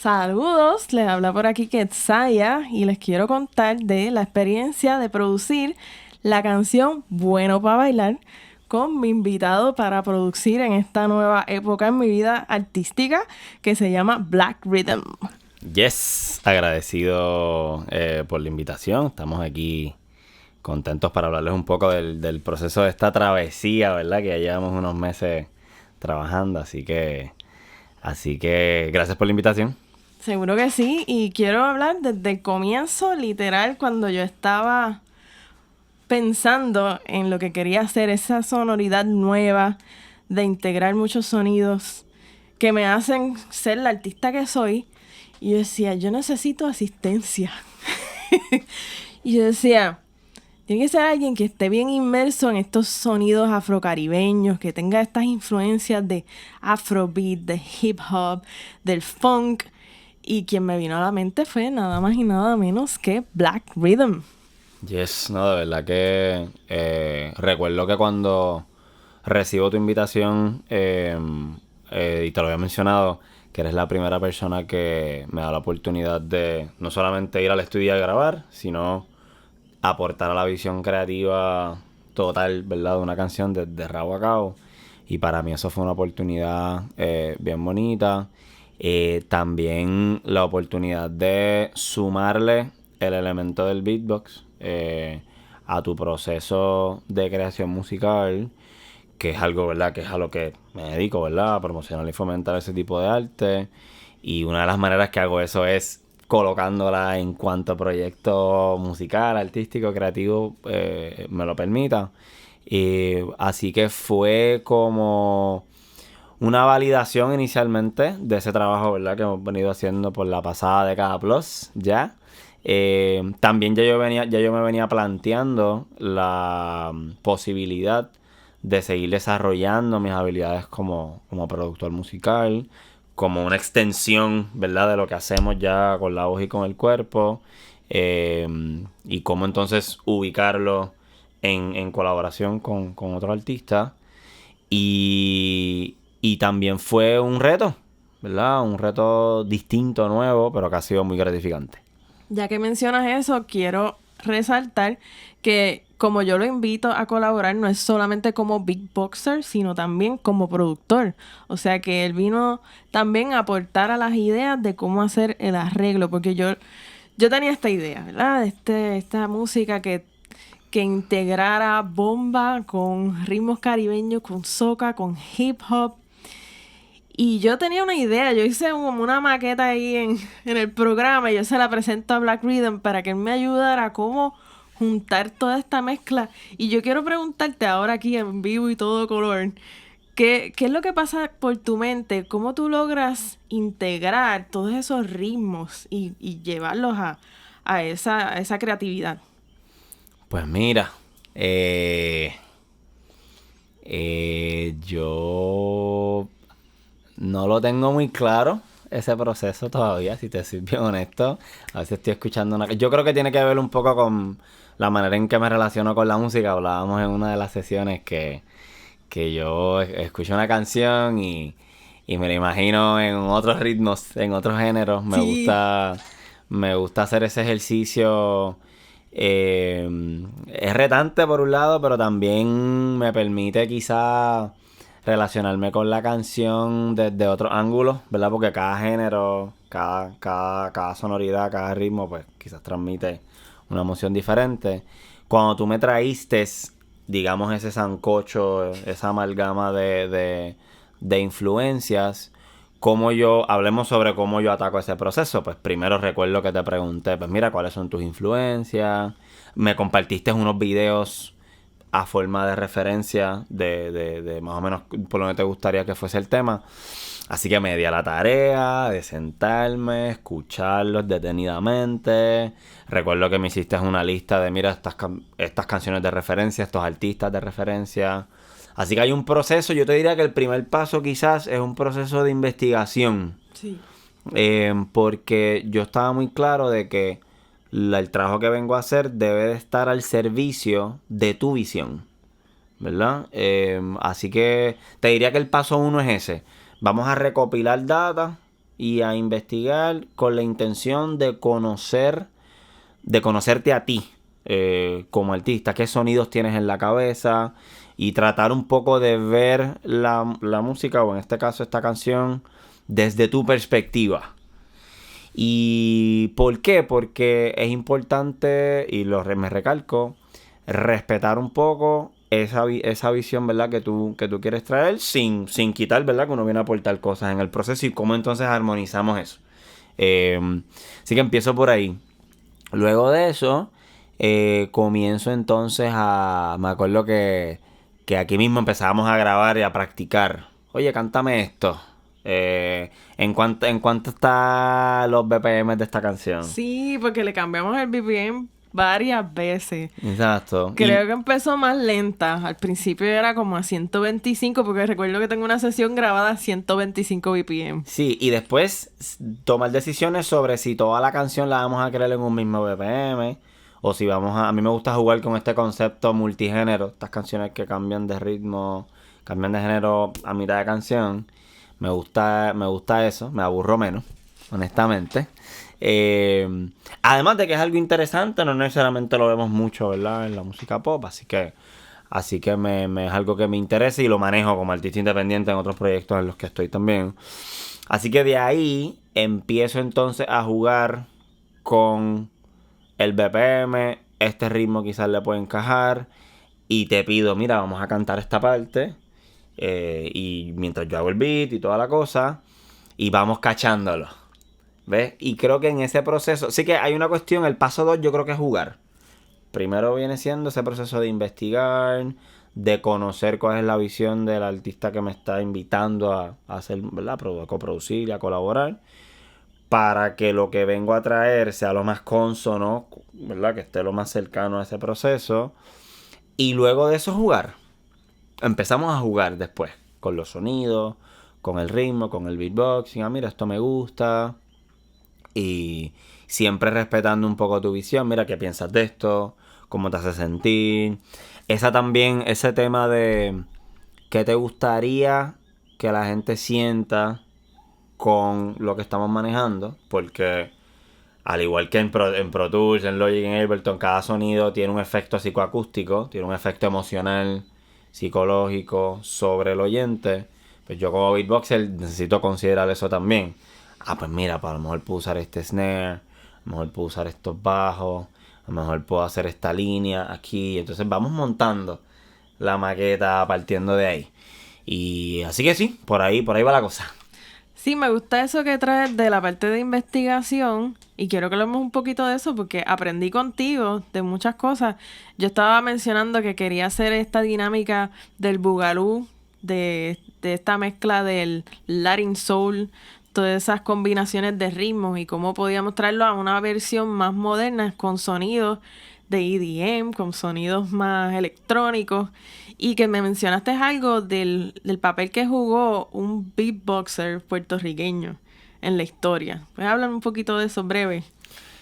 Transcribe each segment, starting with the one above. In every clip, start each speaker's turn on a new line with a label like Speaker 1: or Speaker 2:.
Speaker 1: Saludos, les habla por aquí Quetzaya y les quiero contar de la experiencia de producir la canción Bueno para Bailar con mi invitado para producir en esta nueva época en mi vida artística que se llama Black Rhythm.
Speaker 2: Yes, agradecido por la invitación. Estamos aquí contentos para hablarles un poco del proceso de esta travesía, ¿verdad? Que ya llevamos unos meses trabajando, así que gracias por la invitación.
Speaker 1: Seguro que sí, y quiero hablar desde el comienzo, literal, cuando yo estaba pensando en lo que quería hacer, esa sonoridad nueva de integrar muchos sonidos que me hacen ser la artista que soy. Y yo decía, yo necesito asistencia. Y yo decía, tiene que ser alguien que esté bien inmerso en estos sonidos afrocaribeños, que tenga estas influencias de afrobeat, de hip hop, del funk. Y quien me vino a la mente fue nada más y nada menos que Black Rhythm.
Speaker 2: Yes, no, de verdad que recuerdo que cuando recibo tu invitación, y te lo había mencionado, que eres la primera persona que me da la oportunidad de no solamente ir al estudio a grabar, sino aportar a la visión creativa total, ¿verdad? De una canción de rabo a cabo. Y para mí eso fue una oportunidad bien bonita. También la oportunidad de sumarle el elemento del beatbox a tu proceso de creación musical, que es algo, ¿verdad? Que es a lo que me dedico, ¿verdad? A promocionar y fomentar ese tipo de arte. Y una de las maneras que hago eso es colocándola en cuanto proyecto musical, artístico, creativo me lo permita. Así que fue como una validación inicialmente de ese trabajo, ¿verdad? Que hemos venido haciendo por la pasada década plus, ¿ya? También ya yo me venía planteando la posibilidad de seguir desarrollando mis habilidades como productor musical, como una extensión, ¿verdad? De lo que hacemos ya con la voz y con el cuerpo, y cómo entonces ubicarlo en colaboración con otro artista. Y también fue un reto, ¿verdad? Un reto distinto, nuevo, pero que ha sido muy gratificante.
Speaker 1: Ya que mencionas eso, quiero resaltar que como yo lo invito a colaborar, no es solamente como beatboxer, sino también como productor. O sea que él vino también a aportar a las ideas de cómo hacer el arreglo, porque yo tenía esta idea, ¿verdad? Esta música que integrara bomba con ritmos caribeños, con soca, con hip hop. Y yo tenía una idea, yo hice como una maqueta ahí en el programa y yo se la presento a Black Rhythm para que él me ayudara a cómo juntar toda esta mezcla. Y yo quiero preguntarte ahora aquí en vivo y todo color, ¿qué es lo que pasa por tu mente? ¿Cómo tú logras integrar todos esos ritmos y llevarlos a esa creatividad?
Speaker 2: Pues mira, yo no lo tengo muy claro ese proceso todavía, si te soy bien honesto. A veces estoy escuchando una... Yo creo que tiene que ver un poco con la manera en que me relaciono con la música. Hablábamos en una de las sesiones que yo escucho una canción y me la imagino en otros ritmos, en otros géneros.
Speaker 1: Sí.
Speaker 2: Me gusta hacer ese ejercicio. Es retante por un lado, pero también me permite quizá relacionarme con la canción desde otros ángulos, ¿verdad? Porque cada género, cada sonoridad, cada ritmo, pues quizás transmite una emoción diferente. Cuando tú me traíste, digamos, ese sancocho, esa amalgama de influencias, hablemos sobre cómo yo ataco ese proceso. Pues primero recuerdo que te pregunté, pues mira, ¿cuáles son tus influencias? Me compartiste unos videos a forma de referencia de más o menos por donde te gustaría que fuese el tema. Así que me di a la tarea de sentarme, escucharlos detenidamente. Recuerdo que me hiciste una lista de, mira, estas canciones de referencia, estos artistas de referencia. Así que hay un proceso, yo te diría que el primer paso quizás es un proceso de investigación.
Speaker 1: Sí.
Speaker 2: Porque yo estaba muy claro de que el trabajo que vengo a hacer debe de estar al servicio de tu visión, ¿verdad? Así que te diría que el paso uno es ese. Vamos a recopilar data y a investigar con la intención de conocerte a ti como artista, qué sonidos tienes en la cabeza y tratar un poco de ver la música, o en este caso esta canción, desde tu perspectiva. ¿Y por qué? Porque es importante, y me recalco, respetar un poco esa visión, ¿verdad? Que tú quieres traer sin quitar, ¿verdad? Que uno viene a aportar cosas en el proceso y cómo entonces armonizamos eso. Así que empiezo por ahí. Luego de eso, comienzo entonces me acuerdo que aquí mismo empezábamos a grabar y a practicar. Oye, cántame esto. ¿En cuánto está los BPM de esta canción?
Speaker 1: Sí, porque le cambiamos el BPM varias veces.
Speaker 2: Exacto.
Speaker 1: Creo que empezó más lenta. Al principio era como a 125, porque recuerdo que tengo una sesión grabada a 125 BPM.
Speaker 2: Sí, y después tomar decisiones sobre si toda la canción la vamos a crear en un mismo BPM o si a mí me gusta jugar con este concepto multigénero, estas canciones que cambian de ritmo, cambian de género a mitad de canción. Me gusta eso, me aburro menos, honestamente. Además de que es algo interesante, no necesariamente lo vemos mucho, ¿verdad? En la música pop, así que es algo que me interesa y lo manejo como artista independiente en otros proyectos en los que estoy también. Así que de ahí empiezo entonces a jugar con el BPM, este ritmo quizás le puede encajar y te pido, mira, vamos a cantar esta parte. Y mientras yo hago el beat y toda la cosa, y vamos cachándolo, ¿ves? Y creo que en ese proceso, sí que hay una cuestión, el paso 2 yo creo que es jugar. Primero viene siendo ese proceso de investigar, de conocer cuál es la visión del artista que me está invitando a hacer, ¿verdad? A coproducir y a colaborar, para que lo que vengo a traer sea lo más consono, ¿verdad? Que esté lo más cercano a ese proceso. Y luego de eso jugar. Empezamos a jugar después con los sonidos, con el ritmo, con el beatboxing. Ah, mira, esto me gusta. Y siempre respetando un poco tu visión. Mira, ¿qué piensas de esto? ¿Cómo te hace sentir? Ese tema de qué te gustaría que la gente sienta con lo que estamos manejando. Porque al igual que en Pro Tools, en Logic, en Ableton, cada sonido tiene un efecto psicoacústico, tiene un efecto emocional, psicológico sobre el oyente. Pues yo como beatboxer necesito considerar eso también. Pues mira, pues a lo mejor puedo usar este snare, a lo mejor puedo usar estos bajos, a lo mejor puedo hacer esta línea aquí. Entonces vamos montando la maqueta partiendo de ahí. Y así que sí, por ahí va la cosa.
Speaker 1: Sí, me gusta eso que traes de la parte de investigación y quiero que hablemos un poquito de eso porque aprendí contigo de muchas cosas. Yo estaba mencionando que quería hacer esta dinámica del Boogaloo, de esta mezcla del Latin Soul, todas esas combinaciones de ritmos y cómo podíamos traerlo a una versión más moderna con sonidos de EDM, con sonidos más electrónicos. Y que me mencionaste algo del papel que jugó un beatboxer puertorriqueño en la historia. ¿Puedes hablar un poquito de eso breve?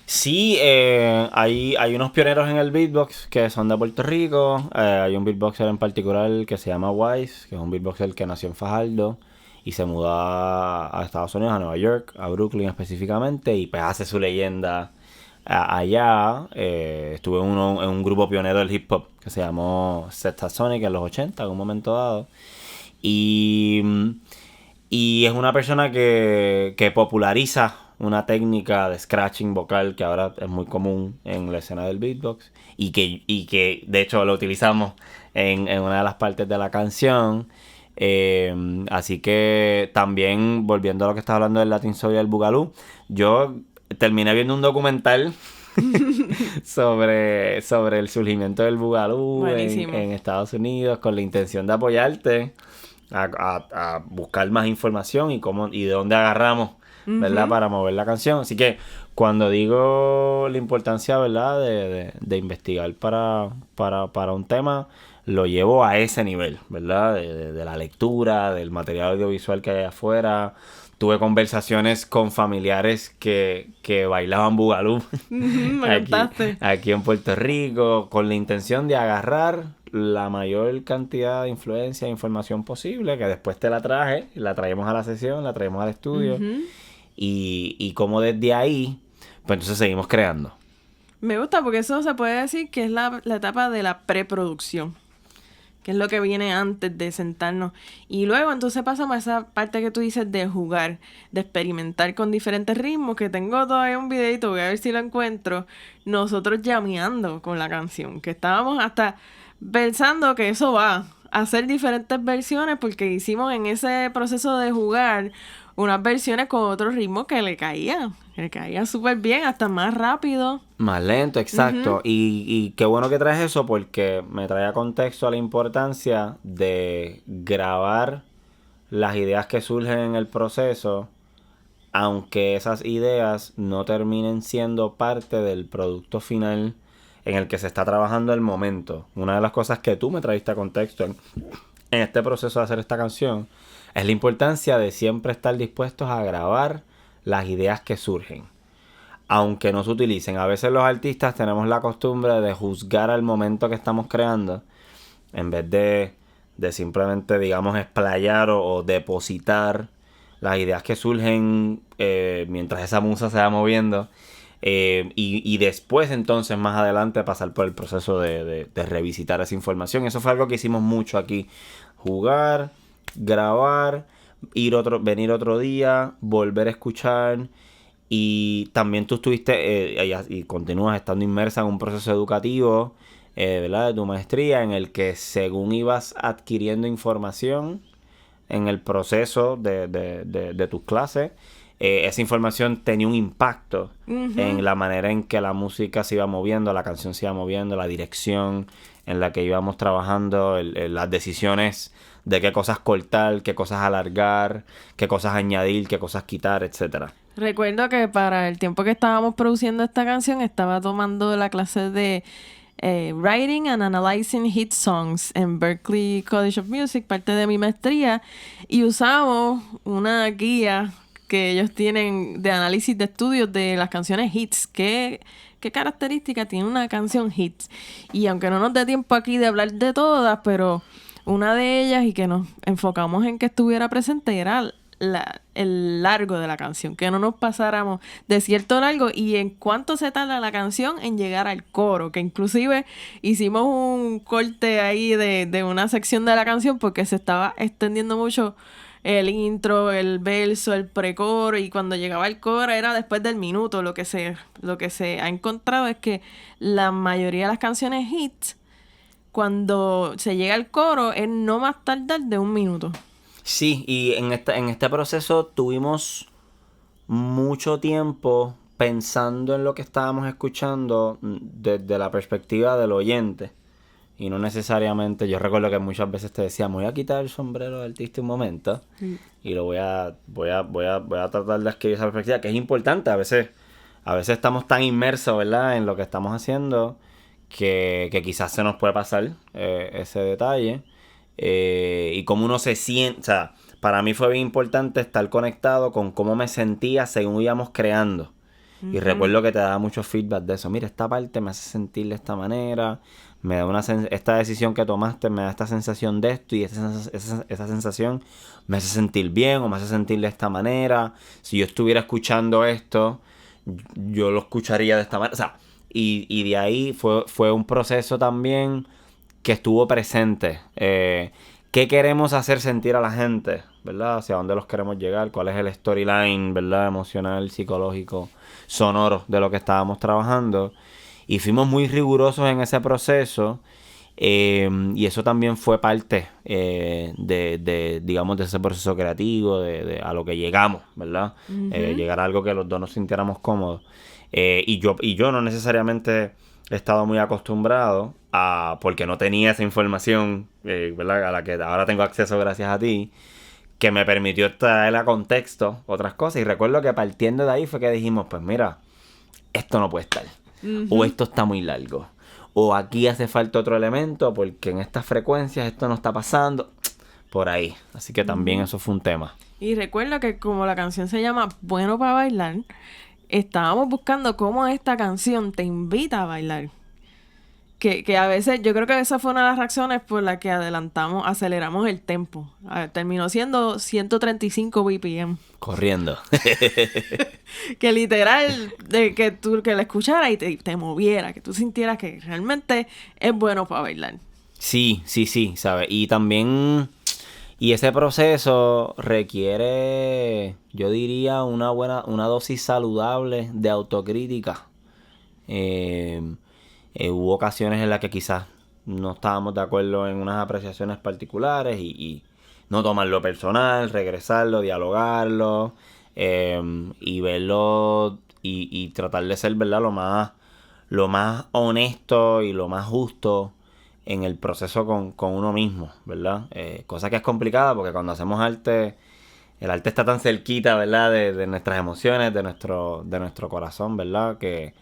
Speaker 2: Sí, hay unos pioneros en el beatbox que son de Puerto Rico. Hay un beatboxer en particular que se llama Wise, que es un beatboxer que nació en Fajardo y se mudó a Estados Unidos, a Nueva York, a Brooklyn específicamente, y pues hace su leyenda allá. Estuve en un grupo pionero del hip hop que se llamó Sonic en los 80 en un momento dado. Y es una persona que populariza una técnica de scratching vocal que ahora es muy común en la escena del beatbox y que de hecho lo utilizamos en una de las partes de la canción. Así que también, volviendo a lo que estaba hablando del Latin Soul y el Boogaloo, yo terminé viendo un documental sobre el surgimiento del Boogaloo en Estados Unidos con la intención de apoyarte a buscar más información y de dónde agarramos, ¿verdad? Para mover la canción. Así que cuando digo la importancia, ¿verdad? De investigar para un tema, lo llevo a ese nivel, ¿verdad? De la lectura, del material audiovisual que hay afuera. Tuve conversaciones con familiares que bailaban Boogaloo aquí en Puerto Rico, con la intención de agarrar la mayor cantidad de influencia e información posible, que después te la traje, la traemos a la sesión, la traemos al estudio. y cómo desde ahí, pues entonces seguimos creando.
Speaker 1: Me gusta porque eso se puede decir que es la etapa de la preproducción, que es lo que viene antes de sentarnos. Y luego entonces pasamos a esa parte que tú dices de jugar, de experimentar con diferentes ritmos, que tengo todavía un videito, voy a ver si lo encuentro, nosotros llameando con la canción, que estábamos hasta pensando que eso va a hacer diferentes versiones, porque hicimos en ese proceso de jugar unas versiones con otro ritmo que le caía súper bien, hasta más rápido.
Speaker 2: Más lento, exacto. Y qué bueno que traes eso porque me trae a contexto a la importancia de grabar las ideas que surgen en el proceso, aunque esas ideas no terminen siendo parte del producto final en el que se está trabajando el momento. Una de las cosas que tú me trajiste a contexto en este proceso de hacer esta canción es la importancia de siempre estar dispuestos a grabar las ideas que surgen, aunque no se utilicen. A veces los artistas tenemos la costumbre de juzgar al momento que estamos creando en vez de simplemente, digamos, explayar o depositar las ideas que surgen mientras esa musa se va moviendo. Y después entonces más adelante pasar por el proceso de revisitar esa información. Eso fue algo que hicimos mucho aquí. Jugar, grabar, venir otro día, volver a escuchar. Y también tú estuviste y continúas estando inmersa en un proceso educativo, ¿verdad? De tu maestría, en el que según ibas adquiriendo información en el proceso de tus clases, esa información tenía un impacto en la manera en que la música se iba moviendo, la canción se iba moviendo, la dirección en la que íbamos trabajando, las decisiones de qué cosas cortar, qué cosas alargar, qué cosas añadir, qué cosas quitar, etcétera.
Speaker 1: Recuerdo que para el tiempo que estábamos produciendo esta canción, estaba tomando la clase de Writing and Analyzing Hit Songs en Berklee College of Music, parte de mi maestría, y usamos una guía que ellos tienen de análisis de estudios de las canciones hits. ¿Qué característica tiene una canción hits? Y aunque no nos dé tiempo aquí de hablar de todas, pero una de ellas, y que nos enfocamos en que estuviera presente, era el largo de la canción, que no nos pasáramos de cierto largo y en cuánto se tarda la canción en llegar al coro, que inclusive hicimos un corte ahí de una sección de la canción porque se estaba extendiendo mucho el intro, el verso, el precoro, y cuando llegaba el coro era después del minuto. Lo que se ha encontrado es que la mayoría de las canciones hits, cuando se llega al coro, es no más tardar de 1 minuto.
Speaker 2: Sí, y en este proceso tuvimos mucho tiempo pensando en lo que estábamos escuchando desde la perspectiva del oyente. Y no necesariamente, yo recuerdo que muchas veces te decía, me voy a quitar el sombrero del artista un momento. Y lo voy a tratar de adquirir esa perspectiva, que es importante. A veces estamos tan inmersos, ¿verdad?, en lo que estamos haciendo, que quizás se nos puede pasar ese detalle. Y cómo uno se siente, o sea, para mí fue bien importante estar conectado con cómo me sentía según íbamos creando. Y recuerdo que te daba mucho feedback de eso. Mira, esta parte me hace sentir de esta manera, me da esta decisión que tomaste me da esta sensación de esto, y esa sensación me hace sentir bien o me hace sentir de esta manera. Si yo estuviera escuchando esto, yo lo escucharía de esta manera. O sea, y de ahí fue un proceso también que estuvo presente. ¿Qué queremos hacer sentir a la gente? ¿Verdad? ¿Hacia dónde los queremos llegar? ¿Cuál es el storyline, verdad, emocional, psicológico, sonoro de lo que estábamos trabajando? Y fuimos muy rigurosos en ese proceso. Y eso también fue parte digamos, de ese proceso creativo, a lo que llegamos, ¿verdad? Llegar a algo que los dos nos sintiéramos cómodos. Y yo no necesariamente he estado muy acostumbrado porque no tenía esa información, ¿verdad?, a la que ahora tengo acceso gracias a ti, que me permitió traer a contexto otras cosas. Y recuerdo que partiendo de ahí fue que dijimos, pues mira, esto no puede estar. O esto está muy largo. O aquí hace falta otro elemento porque en estas frecuencias esto no está pasando. Por ahí. Así que también eso fue un tema.
Speaker 1: Y recuerdo que como la canción se llama Bueno para bailar, estábamos buscando cómo esta canción te invita a bailar. Que a veces, yo creo que esa fue una de las razones por la que aceleramos el tempo. Terminó siendo 135 BPM.
Speaker 2: Corriendo.
Speaker 1: Que literal, que la escuchara y te moviera, que tú sintieras que realmente es bueno para bailar.
Speaker 2: Sí, ¿sabes? Y también, y ese proceso requiere, yo diría, una dosis saludable de autocrítica. Hubo ocasiones en las que quizás no estábamos de acuerdo en unas apreciaciones particulares y no tomarlo personal, regresarlo, dialogarlo, y verlo y tratar de ser, ¿verdad?, lo más honesto y lo más justo en el proceso con uno mismo, ¿verdad? Cosa que es complicada porque cuando hacemos arte, el arte está tan cerquita, ¿verdad?, de nuestras emociones, de nuestro corazón, ¿verdad?, que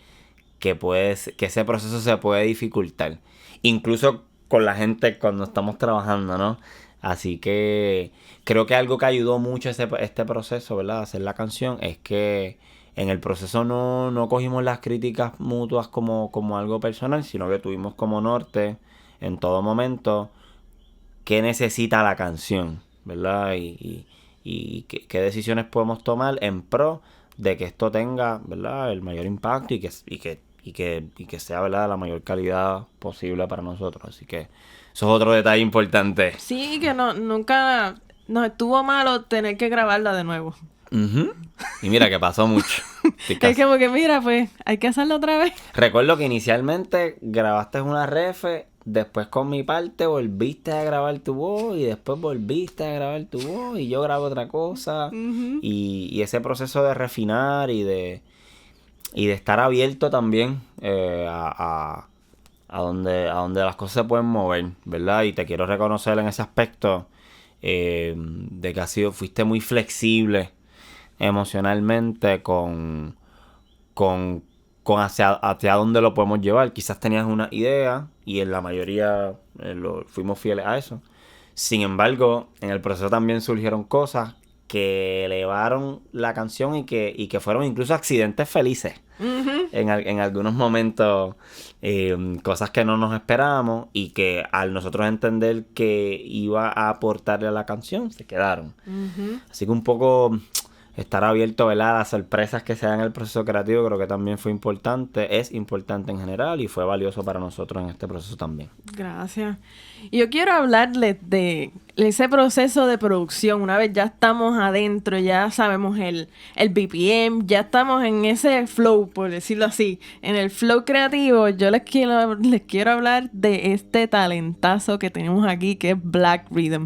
Speaker 2: ese proceso se puede dificultar. Incluso con la gente cuando estamos trabajando, ¿no? Así que creo que algo que ayudó mucho este proceso, ¿verdad?, hacer la canción, es que en el proceso no cogimos las críticas mutuas como algo personal, sino que tuvimos como norte en todo momento qué necesita la canción, ¿verdad? Y qué decisiones podemos tomar en pro de que esto tenga, ¿verdad?, el mayor impacto y que sea, ¿verdad?, de la mayor calidad posible para nosotros. Así que eso es otro detalle importante.
Speaker 1: Sí, que nunca nos estuvo malo tener que grabarla de nuevo.
Speaker 2: Uh-huh. Y mira que pasó mucho.
Speaker 1: Es como que mira, pues hay que hacerlo otra vez.
Speaker 2: Recuerdo que inicialmente grabaste una refe, después con mi parte volviste a grabar tu voz y después volviste a grabar tu voz y yo grabo otra cosa.
Speaker 1: Uh-huh.
Speaker 2: Y ese proceso de refinar y de estar abierto también a donde las cosas se pueden mover, ¿verdad? Y te quiero reconocer en ese aspecto de que fuiste muy flexible emocionalmente con hacia dónde lo podemos llevar. Quizás tenías una idea y en la mayoría fuimos fieles a eso. Sin embargo, en el proceso también surgieron cosas que elevaron la canción y que fueron incluso accidentes felices. Uh-huh. En algunos momentos, cosas que no nos esperábamos y que al nosotros entender que iba a aportarle a la canción, se quedaron. Uh-huh. Así que un poco estar abierto, ¿verdad?, a las sorpresas que se dan en el proceso creativo, creo que también fue importante, es importante en general y fue valioso para nosotros en este proceso también.
Speaker 1: Gracias. Y yo quiero hablarles de ese proceso de producción. Una vez ya estamos adentro, ya sabemos el BPM, ya estamos en ese flow, por decirlo así, en el flow creativo. Yo les quiero hablar de este talentazo que tenemos aquí, que es Black Rhythm.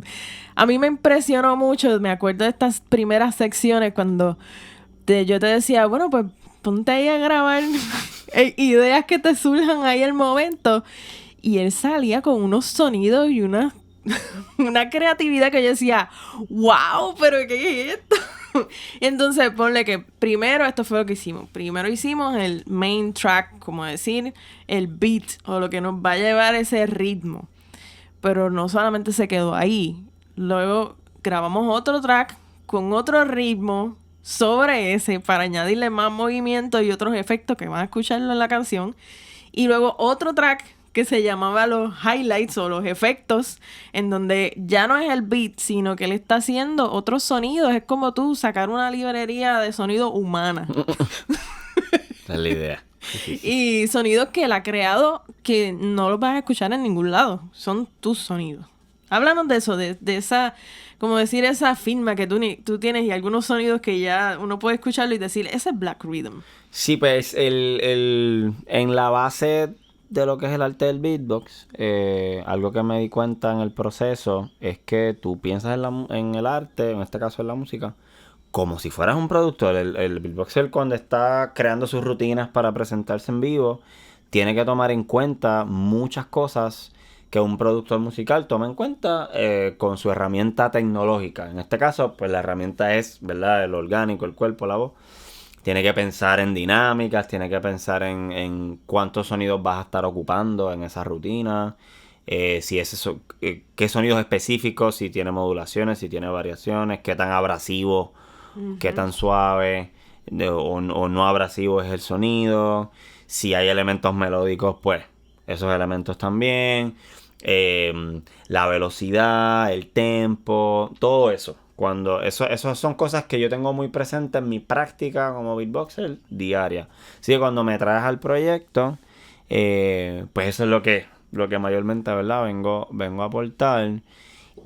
Speaker 1: A mí me impresionó mucho, me acuerdo de estas primeras secciones cuando yo te decía, bueno, pues ponte ahí a grabar ideas que te surjan ahí al momento. Y él salía con unos sonidos y una creatividad que yo decía, wow, pero ¿qué es esto? Entonces, ponle que primero esto fue lo que hicimos. Primero hicimos el main track, como decir, el beat o lo que nos va a llevar ese ritmo. Pero no solamente se quedó ahí. Luego grabamos otro track con otro ritmo sobre ese para añadirle más movimiento y otros efectos que van a escucharlo en la canción. Y luego otro track que se llamaba los highlights o los efectos, en donde ya no es el beat, sino que él está haciendo otros sonidos. Es como tú sacar una librería de sonido humana.
Speaker 2: Esa es la idea.
Speaker 1: Y sonidos que él ha creado que no los vas a escuchar en ningún lado. Son tus sonidos. Háblanos de eso, de esa, como decir, esa firma que tú tienes y algunos sonidos que ya uno puede escucharlo y decir, ese es Black Rhythm.
Speaker 2: Sí, pues en la base de lo que es el arte del beatbox, algo que me di cuenta en el proceso es que tú piensas en el arte, en este caso en la música, como si fueras un productor. El beatboxer, cuando está creando sus rutinas para presentarse en vivo, tiene que tomar en cuenta muchas cosas que un productor musical toma en cuenta con su herramienta tecnológica. En este caso, pues la herramienta es, ¿verdad?, el orgánico, el cuerpo, la voz. Tiene que pensar en dinámicas, tiene que pensar en cuántos sonidos vas a estar ocupando en esa rutina, qué sonidos específicos, si tiene modulaciones, si tiene variaciones, qué tan abrasivo, uh-huh, qué tan suave o no abrasivo es el sonido, si hay elementos melódicos, pues esos elementos también. La velocidad, el tempo, todo eso. Eso son cosas que yo tengo muy presentes en mi práctica como beatboxer diaria. Así que cuando me traes al proyecto, pues eso es lo que mayormente, ¿verdad? Vengo a aportar.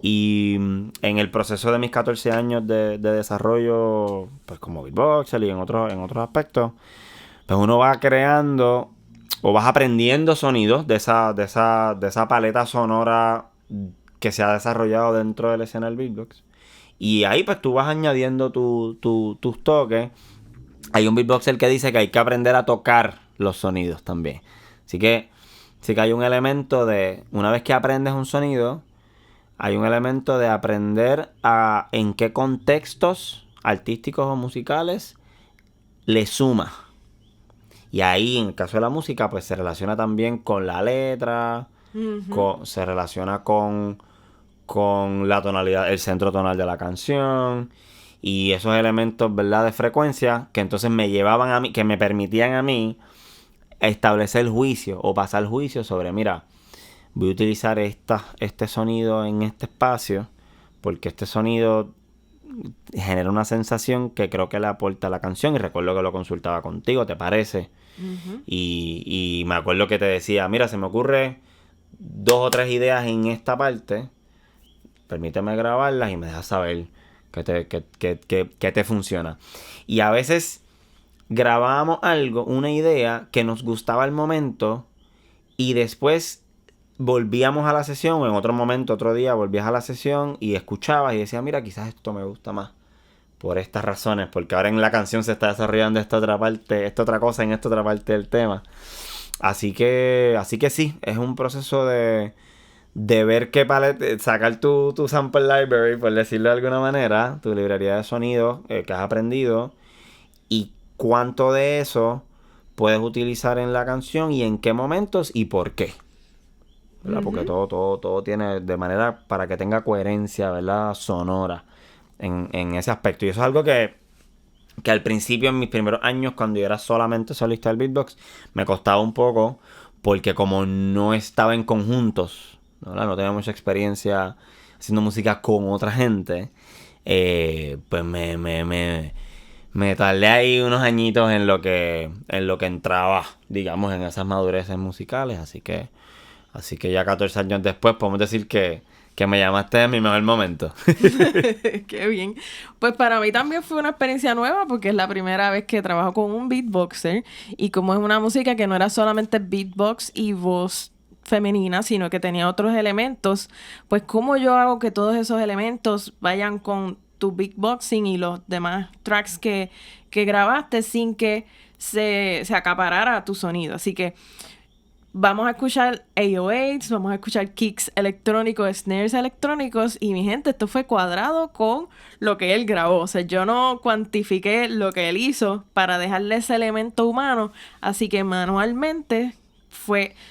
Speaker 2: Y en el proceso de mis 14 años de desarrollo, pues como beatboxer y en otros aspectos, pues uno va creando o vas aprendiendo sonidos de esa paleta sonora que se ha desarrollado dentro de la escena del beatbox. Y ahí pues tú vas añadiendo tus toques. Hay un beatboxer que dice que hay que aprender a tocar los sonidos también. Así que sí que hay un elemento de, una vez que aprendes un sonido, hay un elemento de aprender a en qué contextos artísticos o musicales le suma. Y ahí, en el caso de la música, pues se relaciona también con la letra, se relaciona con la tonalidad, el centro tonal de la canción. Y esos elementos, ¿verdad?, de frecuencia que entonces me llevaban a mí, que me permitían a mí establecer juicio o pasar juicio sobre, mira, voy a utilizar este sonido en este espacio porque este sonido genera una sensación que creo que le aporta a la canción. Y recuerdo que lo consultaba contigo, ¿te parece? Y me acuerdo que te decía, mira, se me ocurre 2 o 3 ideas en esta parte, permíteme grabarlas y me dejas saber qué te funciona. Y a veces grabábamos algo, una idea que nos gustaba al momento, y después volvíamos a la sesión, o en otro momento, otro día, volvías a la sesión y escuchabas y decías, mira, quizás esto me gusta más por estas razones, porque ahora en la canción se está desarrollando esta otra parte, esta otra cosa en esta otra parte del tema. Así que sí, es un proceso de ver qué paleta, sacar tu sample library, por decirlo de alguna manera, tu librería de sonidos que has aprendido, y cuánto de eso puedes utilizar en la canción y en qué momentos y por qué, ¿verdad? Porque todo tiene de manera para que tenga coherencia, ¿verdad?, sonora en ese aspecto. Y eso es algo que al principio, en mis primeros años, cuando yo era solamente solista del beatbox, me costaba un poco, porque como no estaba en conjuntos, ¿verdad?, no tenía mucha experiencia haciendo música con otra gente, pues me tardé ahí unos añitos en lo que entraba, digamos, en esas madureces musicales. Así que ya 14 años después podemos decir que me llamaste en mi mejor momento.
Speaker 1: Qué bien. Pues para mí también fue una experiencia nueva, porque es la primera vez que trabajo con un beatboxer, y como es una música que no era solamente beatbox y voz femenina, sino que tenía otros elementos, pues cómo yo hago que todos esos elementos vayan con tu beatboxing y los demás tracks que grabaste sin que se acaparara tu sonido. Así que vamos a escuchar 808s, vamos a escuchar kicks electrónicos, snares electrónicos, y mi gente, esto fue cuadrado con lo que él grabó. O sea, yo no cuantifiqué lo que él hizo para dejarle ese elemento humano, así que manualmente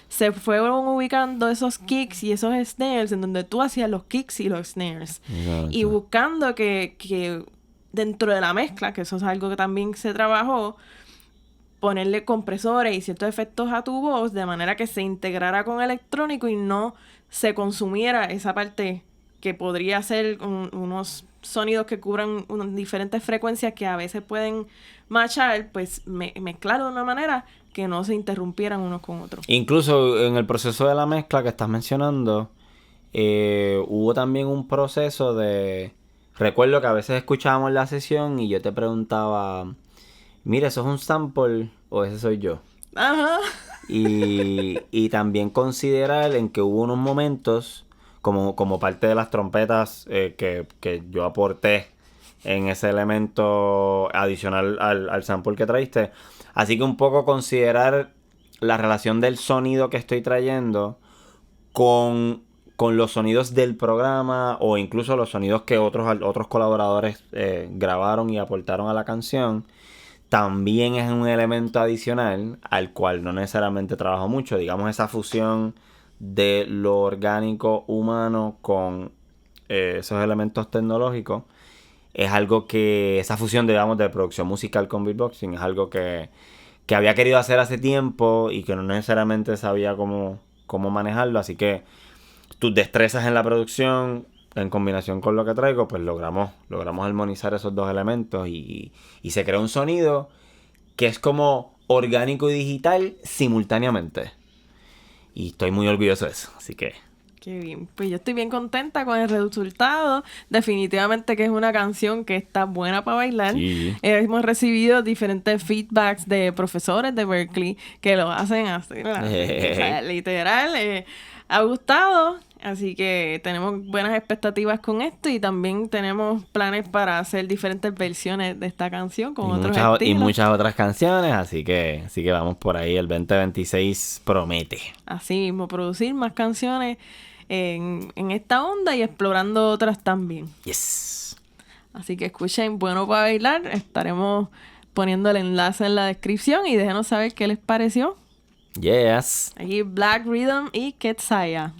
Speaker 1: se fueron ubicando esos kicks y esos snares en donde tú hacías los kicks y los snares. Exacto. Y buscando que dentro de la mezcla, que eso es algo que también se trabajó, ponerle compresores y ciertos efectos a tu voz de manera que se integrara con electrónico y no se consumiera esa parte que podría ser unos sonidos que cubran diferentes frecuencias que a veces pueden matchar, pues mezclarlo de una manera que no se interrumpieran unos con otros.
Speaker 2: Incluso en el proceso de la mezcla que estás mencionando, hubo también un proceso de... Recuerdo que a veces escuchábamos la sesión y yo te preguntaba, mira, ¿eso es un sample o ese soy yo?
Speaker 1: Ajá.
Speaker 2: Y también considerar en que hubo unos momentos, como parte de las trompetas que yo aporté en ese elemento adicional al sample que traíste. Así que un poco considerar la relación del sonido que estoy trayendo con los sonidos del programa, o incluso los sonidos que otros colaboradores grabaron y aportaron a la canción. También es un elemento adicional al cual no necesariamente trabajo mucho. Digamos, esa fusión de lo orgánico humano con esos elementos tecnológicos es algo que... Esa fusión, digamos, de producción musical con beatboxing es algo que que había querido hacer hace tiempo y que no necesariamente sabía cómo manejarlo. Así que tus destrezas en la producción, en combinación con lo que traigo, pues logramos armonizar esos dos elementos y se creó un sonido que es como orgánico y digital simultáneamente. Y estoy muy orgulloso de eso, así que...
Speaker 1: Qué bien, pues yo estoy bien contenta con el resultado. Definitivamente que es una canción que está buena para bailar.
Speaker 2: Sí.
Speaker 1: Hemos recibido diferentes feedbacks de profesores de Berklee que lo hacen así, o sea, literal. Ha gustado, así que tenemos buenas expectativas con esto y también tenemos planes para hacer diferentes versiones de esta canción con otros estilos.
Speaker 2: Y muchas otras canciones, así que vamos por ahí. El 2026 promete.
Speaker 1: Así mismo, producir más canciones en esta onda y explorando otras también.
Speaker 2: Yes.
Speaker 1: Así que escuchen Bueno para Bailar. Estaremos poniendo el enlace en la descripción y déjenos saber qué les pareció.
Speaker 2: Yes.
Speaker 1: Aquí Black Rhythm y Quetzaya.